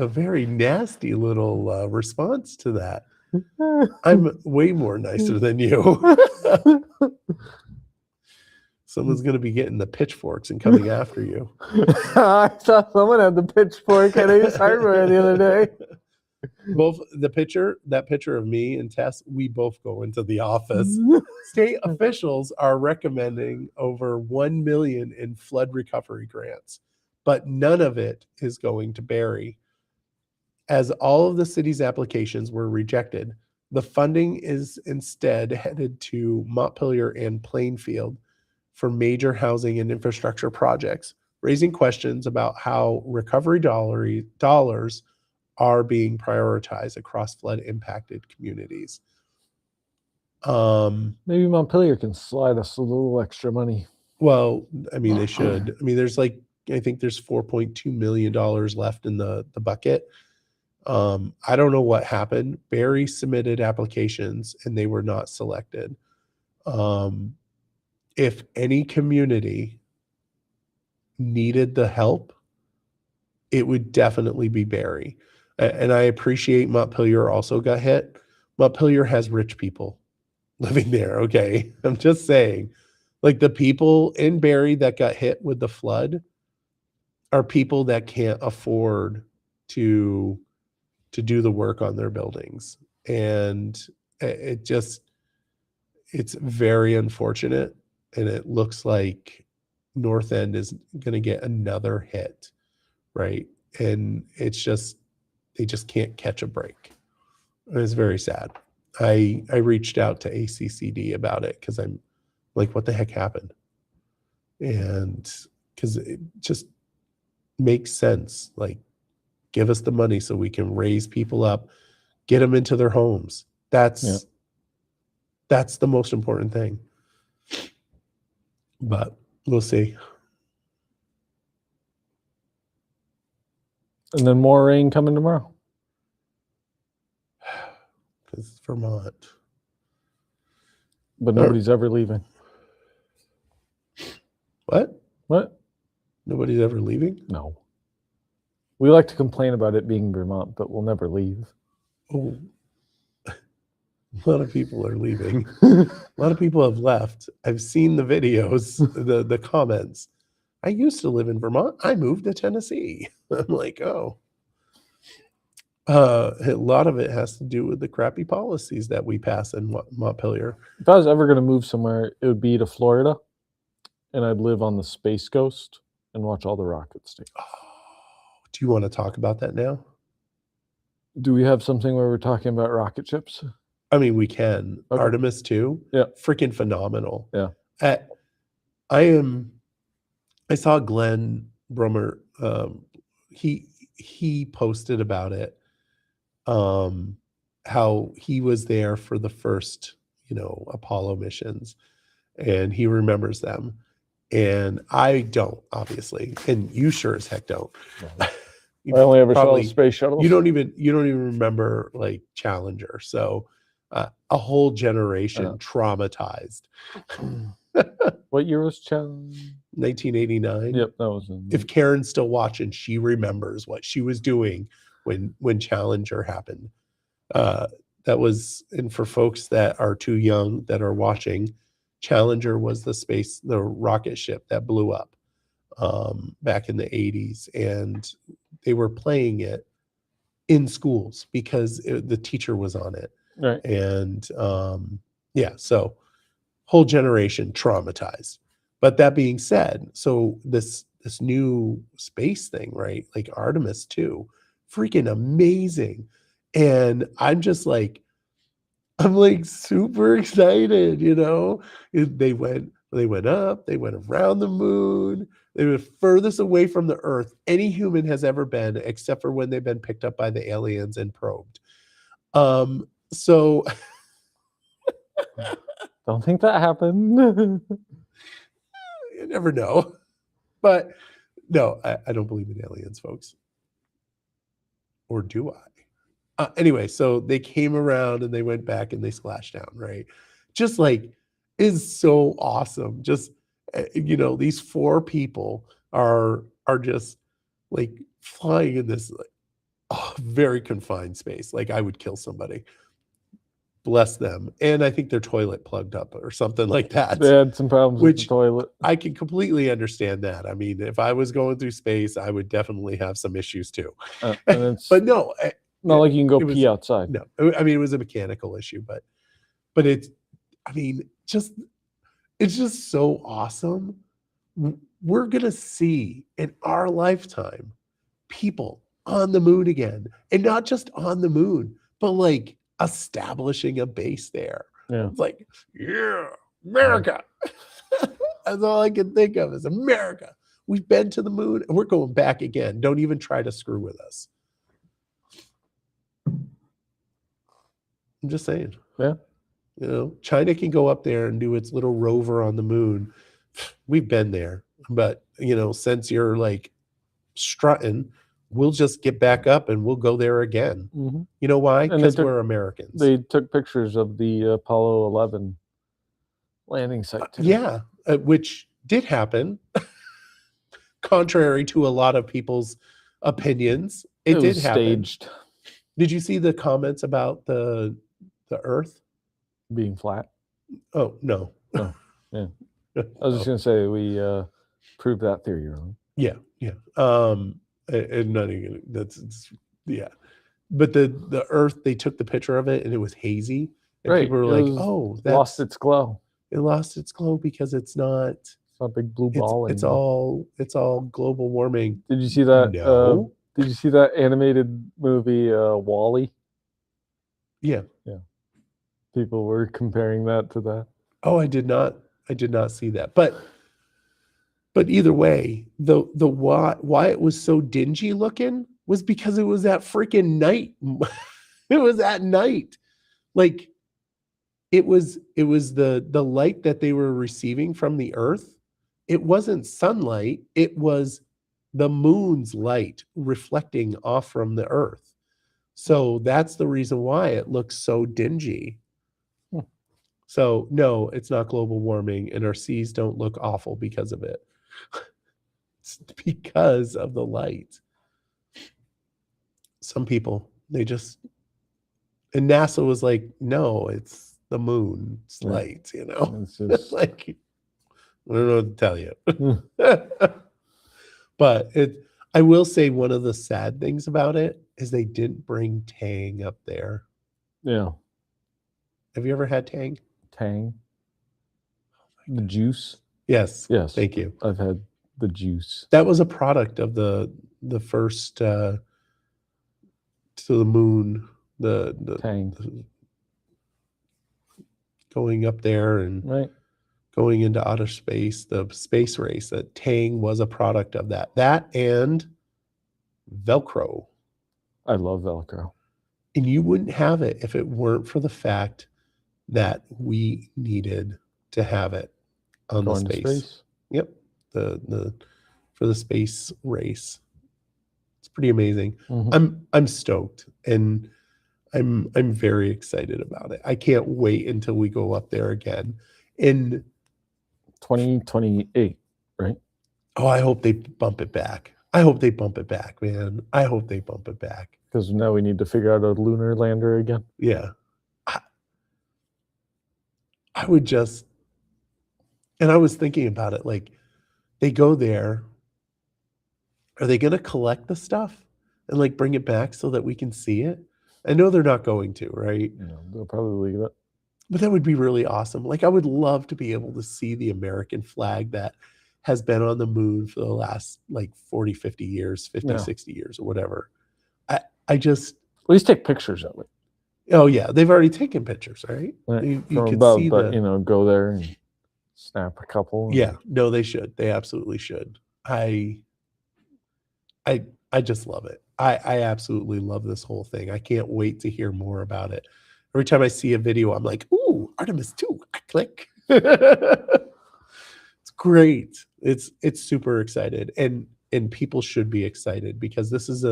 A: a very nasty little response to that. I'm way more nicer than you. Someone's going to be getting the pitchforks and coming after you.
B: I saw someone had the pitchfork at Ace Hardware the other day.
A: Both that picture of me and Tess, we both go into the office. State officials are recommending over $1 million in flood recovery grants, but none of it is going to Barre. As all of the city's applications were rejected, the funding is instead headed to Montpelier and Plainfield for major housing and infrastructure projects, raising questions about how recovery dollars are being prioritized across flood impacted communities.
B: Maybe Montpelier can slide us a little extra money.
A: Well, I mean, they should. I mean, I think there's $4.2 million left in the bucket. I don't know what happened. Barre submitted applications and they were not selected. If any community needed the help, it would definitely be Barre. And I appreciate Montpelier also got hit. Montpelier has rich people living there, okay? I'm just saying. Like the people in Barre that got hit with the flood are people that can't afford to do the work on their buildings. And it's very unfortunate. And it looks like North End is going to get another hit, right? And they just can't catch a break. It's very sad. I reached out to ACCD about it because I'm like, what the heck happened? And because it just makes sense. Like, give us the money so we can raise people up, get them into their homes. That's the most important thing. But we'll see.
B: And then more rain coming tomorrow.
A: Because it's Vermont.
B: But nobody's ever leaving.
A: What?
B: What?
A: Nobody's ever leaving?
B: No. We like to complain about it being Vermont, but we'll never leave.
A: Oh. A lot of people are leaving. A lot of people have left. I've seen the videos, the comments. I used to live in Vermont. I moved to Tennessee. I'm like, oh. A lot of it has to do with the crappy policies that we pass in Montpelier.
B: If I was ever going to move somewhere, it would be to Florida, and I'd live on the Space Coast and watch all the rockets take off.
A: Oh, do you want to talk about that now?
B: Do we have something where we're talking about rocket ships?
A: I mean, we can. Okay. Artemis 2,
B: yeah,
A: freaking phenomenal.
B: Yeah.
A: I saw Glenn Brummer. He posted about it. How he was there for the first, Apollo missions, and he remembers them. And I don't, obviously, and you sure as heck don't.
B: I only ever saw the space shuttle.
A: You don't even remember like Challenger. So a whole generation traumatized.
B: What year was Challenger?
A: 1989.
B: Yep, that was.
A: If Karen's still watching, she remembers what she was doing when Challenger happened. That was, and for folks that are too young that are watching, Challenger was the rocket ship that blew up back in the 80s, and they were playing it in schools because the teacher was on it.
B: Right.
A: And yeah, so whole generation traumatized. But that being said, so this new space thing, right? Like Artemis 2, freaking amazing. And I'm like super excited, you know? They went up, they went around the moon. They were furthest away from the Earth any human has ever been, except for when they've been picked up by the aliens and probed. So
B: Don't think that happened.
A: you never know. But no, I don't believe in aliens, folks. Or do I? Anyway, so they came around and they went back and they splashed down, right? Just like is so awesome. Just you know, these 4 people are just like flying in this very confined space. Like I would kill somebody. Bless them. And I think their toilet plugged up or something like that.
B: They had some problems with the
A: Which
B: toilet.
A: I can completely understand that. I mean, if I was going through space, I would definitely have some issues too.
B: And it's
A: But no,
B: not like you can go
A: it was-
B: pee outside.
A: no, I mean, it was a mechanical issue, but it's, I mean, it's just so awesome. We're going to see in our lifetime people on the moon again, and not just on the moon, but like establishing a base there.
B: Yeah.
A: It's like, yeah, America. That's all I can think of is America. We've been to the moon and we're going back again. Don't even try to screw with us. I'm just saying.
B: Yeah.
A: You know, China can go up there and do its little rover on the moon. We've been there. But, you know, since you're like strutting, we'll just get back up and we'll go there again.
B: Mm-hmm.
A: You know why?
B: And they
A: Because
B: took-
A: we're Americans.
B: They took pictures of the Apollo 11 landing site today.
A: Yeah, which did happen, contrary to a lot of people's opinions. It did
B: was
A: happen.
B: staged,
A: Did you see the comments about the Earth?
B: being flat.
A: Oh no.
B: Oh, yeah. I was just gonna say we proved that theory wrong.
A: Yeah. And not even yeah. But the Earth, they took the picture of it and it was hazy. And
B: Right,
A: people were
B: it
A: like,
B: was
A: "Oh,
B: Lost its glow.
A: it lost its glow because it's not.
B: It's not a big blue ball.
A: It's
B: anymore.
A: all global warming."
B: Did you see that?
A: No.
B: Did you see that animated movie Wall-E?
A: Yeah.
B: People were comparing that to that.
A: Oh, I did not see that. But either way, the why it was so dingy looking was because it was at freaking night. It was at night. Like it was the light that they were receiving from the Earth. It wasn't sunlight, it was the moon's light reflecting off from the Earth. So that's the reason why it looks so dingy. So no, it's not global warming, and our seas don't look awful because of it. It's because of the light. Some people, they just, and NASA was like, no, it's the moon's
B: Yeah.
A: light, you know?
B: It's just
A: Like, I don't know what to tell you. But I will say one of the sad things about it is they didn't bring Tang up there.
B: yeah,
A: Have you ever had Tang?
B: Tang. The juice.
A: Yes.
B: Yes,
A: Thank you.
B: I've had the juice.
A: That was a product of the first to the moon, the
B: Tang.
A: going up there and
B: Right.
A: going into outer space, the space race. That Tang was a product of that. That and Velcro.
B: I love Velcro.
A: And you wouldn't have it if it weren't for the fact that we needed to have it on
B: Going
A: the
B: to
A: space.
B: space.
A: Yep. For the space race. It's pretty amazing.
B: Mhm.
A: I'm stoked and I'm very excited about it. I can't wait until we go up there again. And
B: 2028, right?
A: oh, I hope they bump it back. I hope they bump it back, man. I hope they bump it back.
B: Because now we need to figure out a lunar lander again.
A: Yeah. I would just, and I was thinking about it, like they go there. Are they going to collect the stuff? and like bring it back so that we can see it? I know they're not going to, right?
B: They'll probably leave it.
A: But that would be really awesome. Like I would love to be able to see the American flag that has been on the moon for the last like 40, 50 years, 50, 60 years or whatever. I just
B: at least take pictures of it.
A: Oh yeah, they've already taken pictures, right? You
B: From
A: could
B: above,
A: see
B: but
A: the
B: go there and snap a couple.
A: Yeah, no, they should. They absolutely should. I just love it. I absolutely love this whole thing. I can't wait to hear more about it. Every time I see a video, I'm like, ooh, Artemis 2. Click. It's great. It's super excited. And people should be excited because this is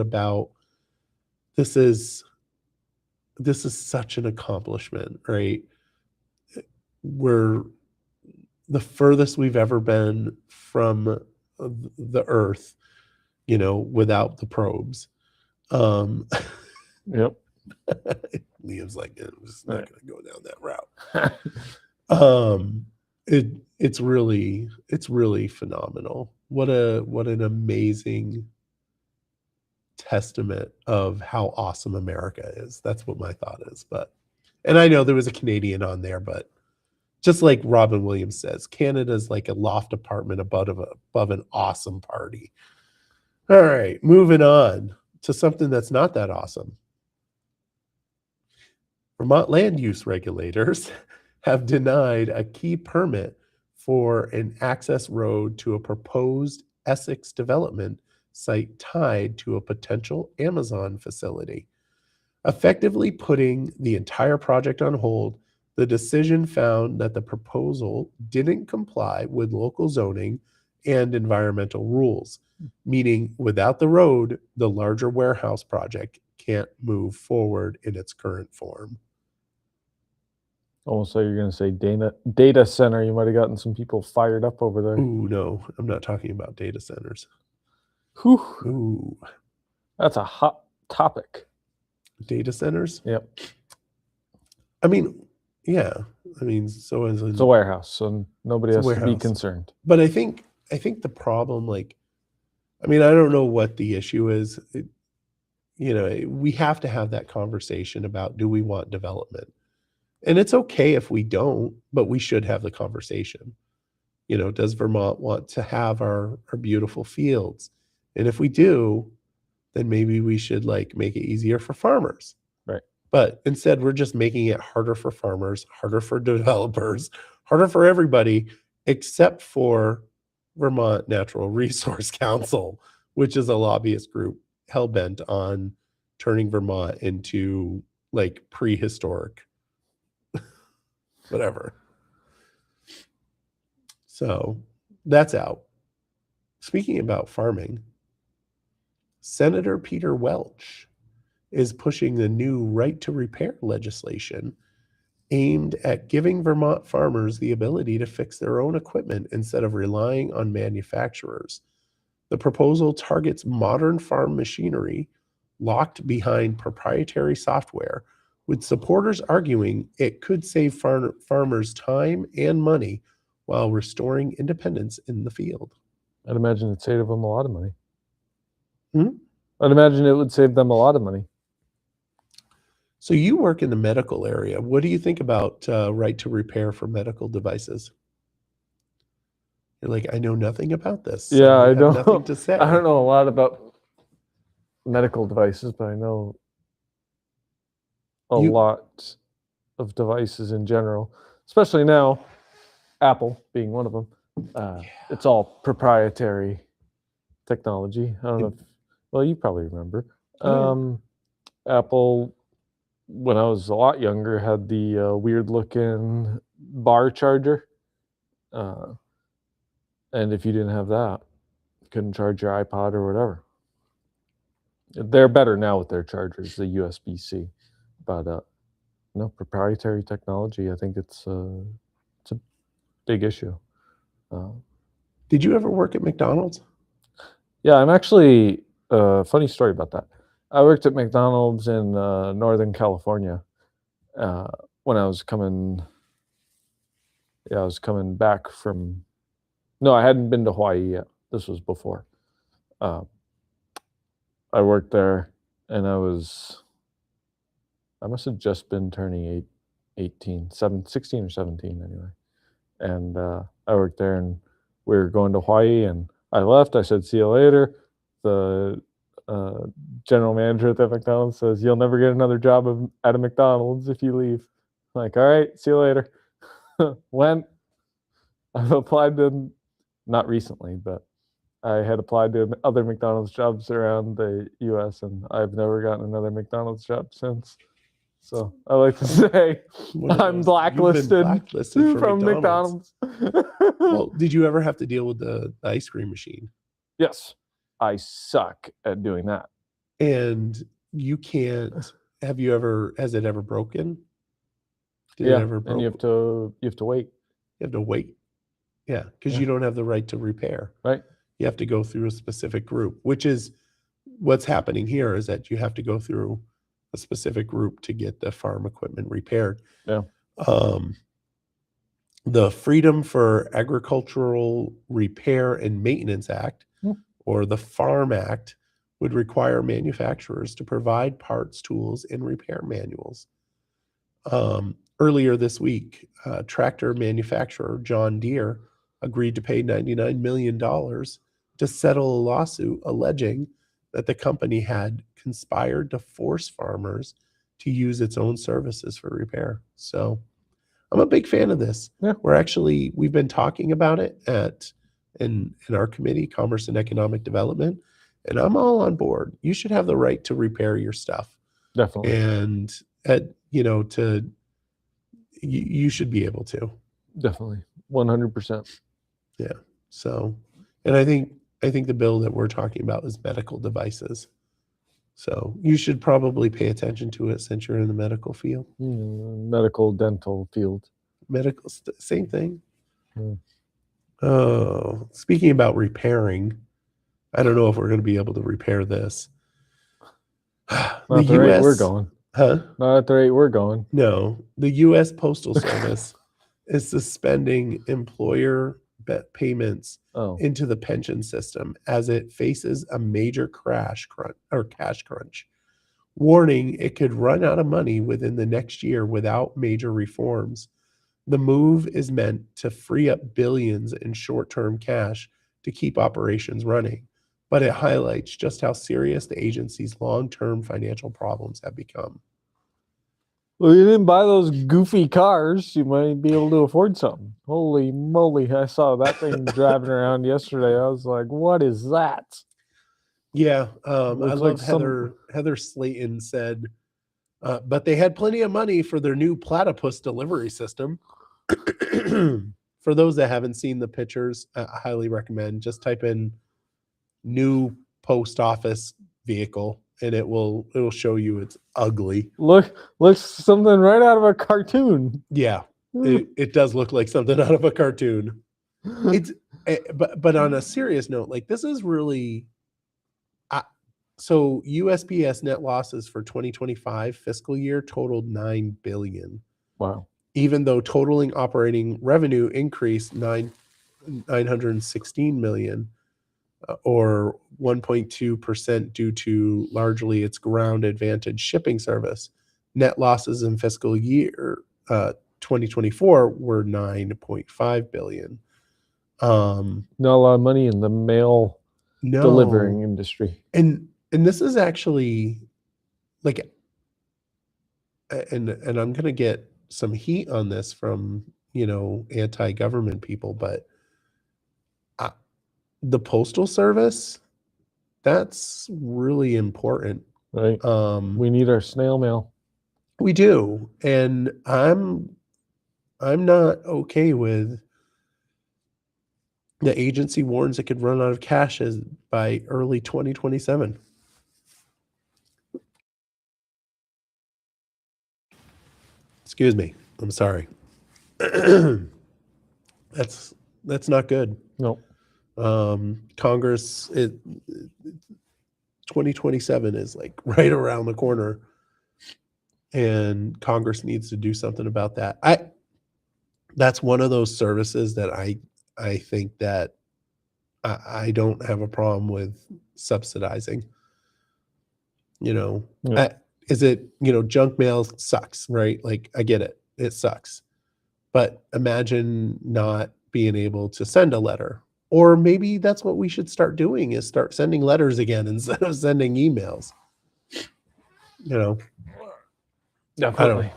A: such an accomplishment, right? We're the furthest we've ever been from the Earth, without the probes.
B: Yep.
A: Liam's like, I'm just not going to go down that route. It's really phenomenal. What an amazing testament of how awesome America is. That's what my thought is. And I know there was a Canadian on there, but just like Robin Williams says, Canada's like a loft apartment above an awesome party. All right, moving on to something that's not that awesome. Vermont land use regulators have denied a key permit for an access road to a proposed Essex development site tied to a potential Amazon facility. Effectively putting the entire project on hold, the decision found that the proposal didn't comply with local zoning and environmental rules, meaning without the road, the larger warehouse project can't move forward in its current form.
B: Almost like you're going to say data center. You might have gotten some people fired up over there.
A: Ooh, no, I'm not talking about data centers.
B: Whew.
A: Ooh.
B: That's a hot topic.
A: Data centers?
B: Yep.
A: I mean, yeah. I mean, so as
B: it's a warehouse, so nobody has to be concerned.
A: But I think the problem, like, I mean, I don't know what the issue is. We have to have that conversation about, do we want development? And it's okay if we don't, but we should have the conversation. Does Vermont want to have our beautiful fields? And if we do, then maybe we should like make it easier for farmers.
B: Right.
A: But instead, we're just making it harder for farmers, harder for developers, harder for everybody, except for Vermont Natural Resource Council, which is a lobbyist group hell-bent on turning Vermont into like prehistoric whatever. So that's out. Speaking about farming, Senator Peter Welch is pushing the new right to repair legislation aimed at giving Vermont farmers the ability to fix their own equipment instead of relying on manufacturers. The proposal targets modern farm machinery locked behind proprietary software, with supporters arguing it could save farmers time and money while restoring independence in the field.
B: I'd imagine it'd save them a lot of money.
A: Hmm?
B: I'd imagine it would save them a lot of money.
A: So you work in the medical area. What do you think about right to repair for medical devices? You're like, I know nothing about this.
B: Yeah,
A: so
B: I don't.
A: Nothing to say.
B: I don't know a lot about medical devices, but I know a lot of devices in general, especially now, Apple being one of them. It's all proprietary technology. I don't know if, well, you probably remember. Apple, when I was a lot younger, had the weird looking bar charger. And if you didn't have that, you couldn't charge your iPod or whatever. They're better now with their chargers, the USB-C. But no, proprietary technology, I think it's a big issue.
A: Did you ever work at McDonald's?
B: Yeah, I'm actually, funny story about that. I worked at McDonald's in Northern California when I was coming back from, no, I hadn't been to Hawaii yet. This was before. I worked there, and I must have just been turning 16 or 17 anyway. And I worked there, and we were going to Hawaii, and I left. I said, see you later. The general manager at that McDonald's says, you'll never get another job at a McDonald's if you leave. I'm like, all right, see you later. Went. I've applied to, not recently, but I had applied to other McDonald's jobs around the U.S., and I've never gotten another McDonald's job since. So I like to say I'm blacklisted,
A: blacklisted
B: from McDonald's.
A: Well, did you ever have to deal with the ice cream machine?
B: Yes, I suck at doing that.
A: And you can't. Has it ever broken?
B: Did it ever broke? And you have to wait.
A: You have to wait. Yeah, because you don't have the right to repair.
B: Right.
A: You have to go through a specific group, which is what's happening here, is that you have to go through a specific group to get the farm equipment repaired.
B: Yeah.
A: The Freedom for Agricultural Repair and Maintenance Act, or the Farm Act, would require manufacturers to provide parts, tools, and repair manuals. Earlier this week, tractor manufacturer John Deere agreed to pay $99 million to settle a lawsuit alleging that the company had conspired to force farmers to use its own services for repair. So I'm a big fan of this.
B: Yeah.
A: We've been talking about it in our committee, Commerce and Economic Development, and I'm all on board. You should have the right to repair your stuff.
B: Definitely.
A: And you should be able to.
B: Definitely. 100%.
A: Yeah. So, and I think the bill that we're talking about is medical devices. So you should probably pay attention to it since you're in the medical field.
B: Medical, dental field.
A: Medical, same thing.
B: Hmm.
A: Oh, speaking about repairing, I don't know if we're going to be able to repair this.
B: Not the rate we're going.
A: Huh?
B: Not at the rate we're going.
A: No. The U.S. Postal Service is suspending employer payments into the pension system as it faces a major cash crunch, warning it could run out of money within the next year without major reforms. The move is meant to free up billions in short-term cash to keep operations running, but it highlights just how serious the agency's long-term financial problems have become.
B: Well, you didn't buy those goofy cars. You might be able to afford something. Holy moly. I saw that thing driving around yesterday. I was like, what is that?
A: Yeah. I love Heather Slayton said, but they had plenty of money for their new platypus delivery system. For those that haven't seen the pictures, I highly recommend. Just type in new post office vehicle, and it will show you it's ugly.
B: Looks something right out of a cartoon.
A: Yeah, it does look like something out of a cartoon. But on a serious note, like this is really. So USPS net losses for 2025 fiscal year totaled $9 billion.
B: Wow.
A: Even though totaling operating revenue increased $916 million. Or 1.2% due to largely its ground advantage shipping service. Net losses in fiscal year 2024 were $9.5 billion.
B: Not a lot of money in the mail delivering industry.
A: And this is actually like, and I'm going to get some heat on this from, anti-government people, but the Postal Service, that's really important.
B: Right. We need our snail mail.
A: We do. And I'm not okay with the agency warns it could run out of cash by early 2027. Excuse me. I'm sorry. That's not good.
B: No.
A: Congress, 2027 is like right around the corner, and Congress needs to do something about that. That's one of those services that I think that I don't have a problem with subsidizing. You know,
B: Yeah.
A: is it, junk mail sucks, right? Like, I get it. It sucks. But imagine not being able to send a letter. Or maybe that's what we should start doing, is start sending letters again instead of sending emails. I don't
B: Definitely.
A: know.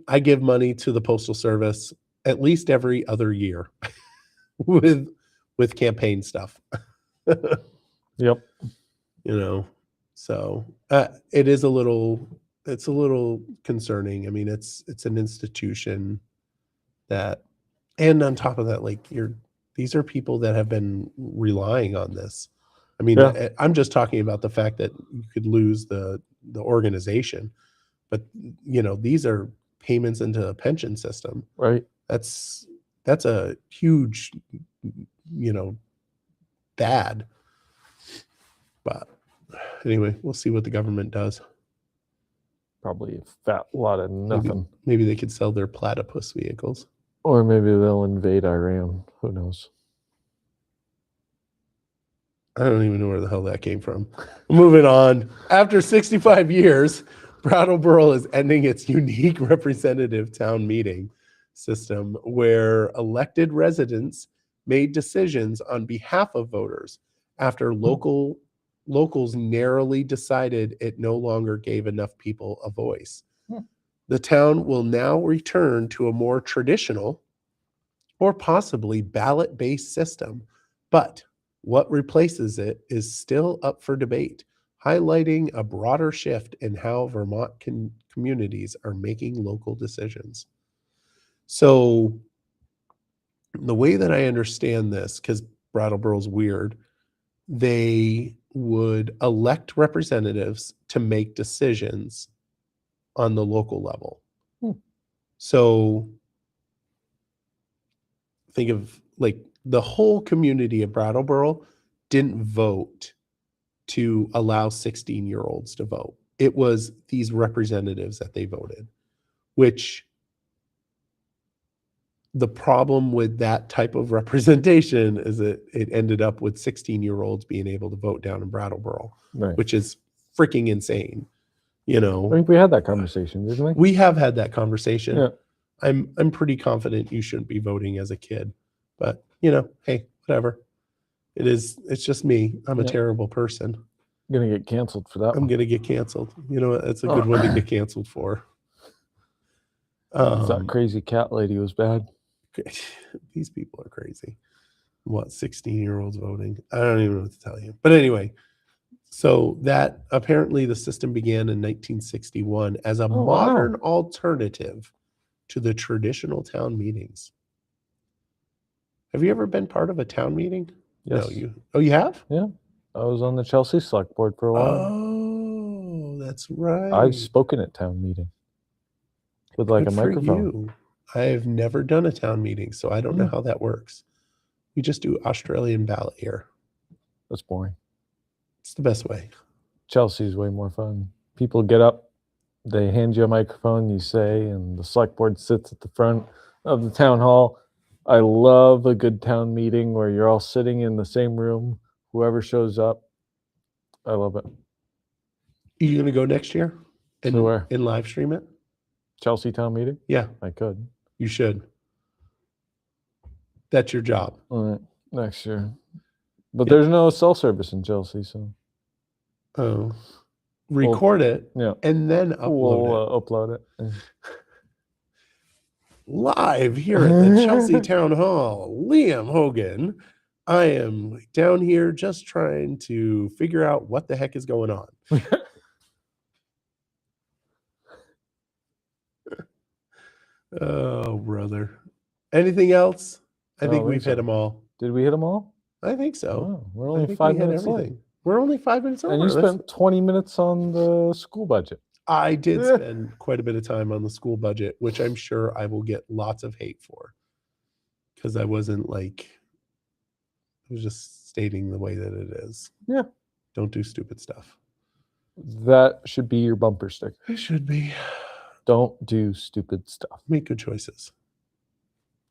A: I give money to the Postal Service at least every other year with campaign stuff.
B: Yep.
A: So it's a little concerning. I mean, it's an institution that, and on top of that, like, these are people that have been relying on this. I mean,
B: Yeah.
A: I'm just talking about the fact that you could lose the organization, but these are payments into a pension system.
B: Right.
A: That's a huge, bad. But anyway, we'll see what the government does.
B: Probably a fat lot of nothing.
A: Maybe they could sell their platypus vehicles.
B: Or maybe they'll invade Iran. Who knows?
A: I don't even know where the hell that came from. Moving on. After 65 years, Brattleboro is ending its unique representative town meeting system where elected residents made decisions on behalf of voters after locals narrowly decided it no longer gave enough people a voice. The town will now return to a more traditional or possibly ballot-based system, but what replaces it is still up for debate, highlighting a broader shift in how Vermont communities are making local decisions. So the way that I understand this, because Brattleboro's weird, they would elect representatives to make decisions on the local level. So think of, like, the whole community of Brattleboro didn't vote to allow 16-year-olds to vote. It was these representatives that they voted, which the problem with that type of representation is that it ended up with 16-year-olds being able to vote down in Brattleboro,
B: Right.
A: which is freaking insane.
B: I think we had that conversation, didn't we?
A: We have had that conversation.
B: Yeah.
A: I'm pretty confident you shouldn't be voting as a kid, but hey, whatever. It's just me. I'm a terrible person.
B: I'm gonna get canceled for that.
A: I'm gonna get canceled. It's a good one to get canceled for.
B: That crazy cat lady was bad.
A: These people are crazy. What, 16-year-olds voting? I don't even know what to tell you. But anyway, so that apparently the system began in 1961 as a modern alternative to the traditional town meetings. Have you ever been part of a town meeting?
B: Yes.
A: No, you have?
B: Yeah. I was on the Chelsea select board for a while.
A: Oh, that's right.
B: I've spoken at town meeting with like
A: Good
B: a
A: for
B: microphone.
A: you. I have never done a town meeting, so I don't know how that works. We just do Australian ballot here.
B: That's boring.
A: It's the best way.
B: Chelsea's way more fun. People get up, they hand you a microphone, you say, and the select board sits at the front of the town hall. I love a good town meeting where you're all sitting in the same room. Whoever shows up, I love it.
A: Are you going to go next year and
B: where?
A: live stream it?
B: Chelsea town meeting?
A: Yeah.
B: I could.
A: You should. That's your job.
B: All right, next year. But there's no cell service in Chelsea, so.
A: Oh. Record it and then
B: upload it.
A: Live here at the Chelsea Town Hall, Liam Hogan. I am down here just trying to figure out what the heck is going on. Oh, brother. Anything else? I think we've hit them all.
B: Did we hit them all?
A: I think so.
B: Oh, we're only 5 minutes late.
A: We're only 5 minutes over.
B: And you spent 20 minutes on the school budget.
A: I did spend quite a bit of time on the school budget, which I'm sure I will get lots of hate for. Because I wasn't I was just stating the way that it is.
B: Yeah.
A: Don't do stupid stuff.
B: That should be your bumper sticker.
A: It should be.
B: Don't do stupid stuff.
A: Make good choices.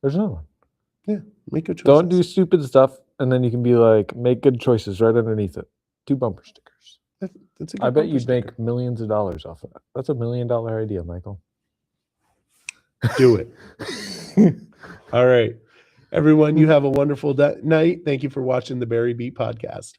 B: There's another one.
A: Yeah, make good choices.
B: Don't do stupid stuff, and then you can be like, make good choices right underneath it. 2 bumper stickers.
A: That's a good
B: I bet
A: bumper
B: you'd
A: sticker.
B: make millions of dollars off of that. That's $1 million idea, Michael.
A: Do it. All right. Everyone, you have a wonderful night. Thank you for watching the Barry Beat podcast.